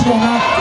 ciana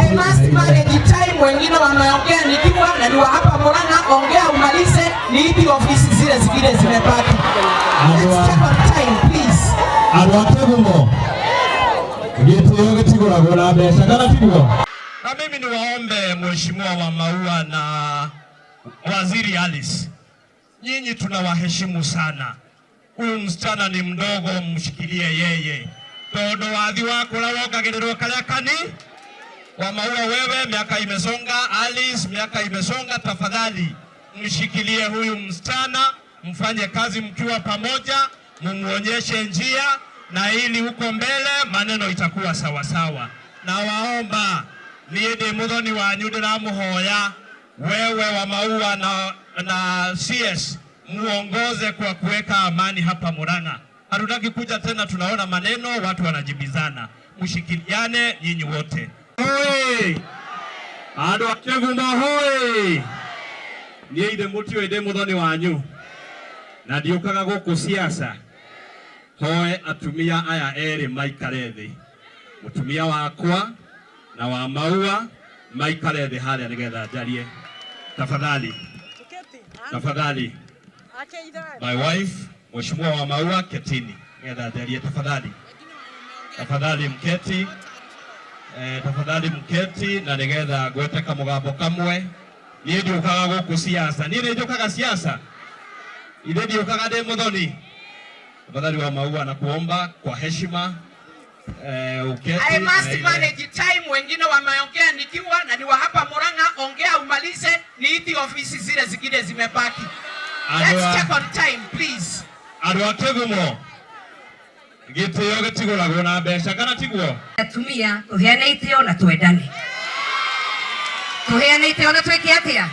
I must manage time wengine wanaongea nikiwa na niwa hapa Murang'a, ongea umalize niipi ofisi zile zingine zimebaki. Let's take our time please. Alwatebumo. Gete yote tigora gora besha kana tigwa. Na mimi niwaombe mheshimiwa wa Maua na Waziri Alice. Nyinyi tunawaheshimu sana. Huyu msichana ni mdogo, mshikilie yeye. Todo wadhi wako la woka gerero kalakani. Wa Maua wewe miaka imesonga, Alice miaka imesonga, tafadhali mshikilie huyu msichana, mfanye kazi mkiwa pamoja, mumuonyeshe njia na ili huko mbele maneno itakuwa sawa sawa. Na waomba niende mudhoni wa nyudira muhoya wewe wa Maua na CS muongoze kwa kuweka amani hapa Murang'a. Hatutaki kuja tena tunaona maneno watu wanajibizana. Mshikiliane nyinyi wote. Hoi! Ado akegumba hoi! Niye ide mutio ide mudhoni wanyu. Na diokaga goko siasa. Hoe atumia aya ere maikarethi. Mutumia wakwa na wa Maua maikarethi hali nigetha jarie. Tafadhali. Tafadhali. My wife, mheshimiwa wa Maua ketini. Nigetha jarie tafadhali. Tafadhali mketi. Tafadhali mketi na nigetha gwete kamugambo kamwe. Niye ndiokaga goko siasa. Niye ndiokaga siasa. Ile ndiokaga de mudhoni. Tafadhali wa Maua na kuomba kwa heshima uketi. I must manage time wengine wameongea nikiwa na niwa hapa Murang'a, ongea umalize niipi ofisi zile zingine zimebaki. Let's check on time please. Ado ategumo. Gite yoge tigora gona besha kana tigwo. Atumia tuheane itio na twendane. Tuheane itio na tweke atia.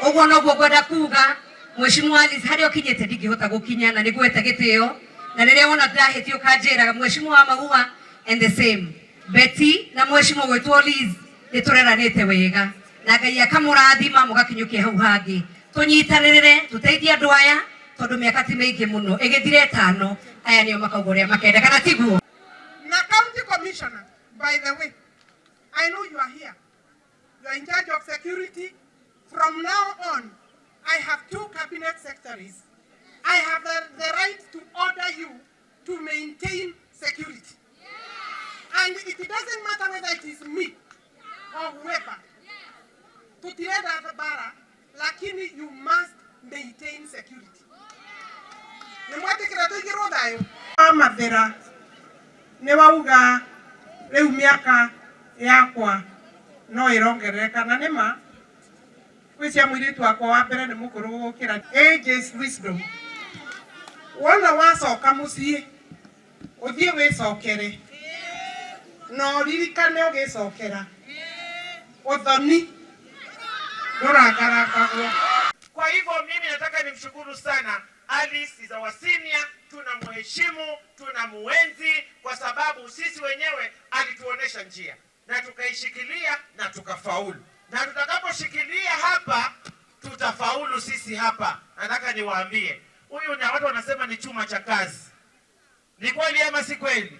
Ogwo no gwo gwenda kuga Mheshimiwa Alice hari okinyete ndingihota gukinya na nigwete gitio na riria wona ndahitio kanjira Mheshimiwa wa Maua and the same Betty na Mheshimiwa wetwo Liz nitureranite wega na Ngai akamurathima mugakinyukia hau hangi tunyitanirire tuteithie andu aya tondu miaka ti mingi muno igithire 5 aya nio makaugoria makenda kana tiguo. Na county commissioner, by the way, I know you are here. You are in charge of security. From now on, I have 2 cabinet secretaries. I have the right to order you mwatikira tuigirwo thayo amathera ne wauga leo miaka yakwa no irongereka na nema kwisia mwiritu akwa wa mbere ni mukuru gukira age is wisdom. Wona wacoka mucii uthie wicokere no ririkane ugicokera uthoni nduragaragagwo. Kwa hivyo mimi nataka nimshukuru sana Alice is our senior, tunamheshimu, tunamuenzi kwa sababu sisi wenyewe alituonesha njia na tukaishikilia na tukafaulu. Na tutakaposhikilia hapa tutafaulu sisi hapa. Nataka niwaambie, huyu na watu wanasema ni chuma cha kazi. Ni kweli ama si kweli?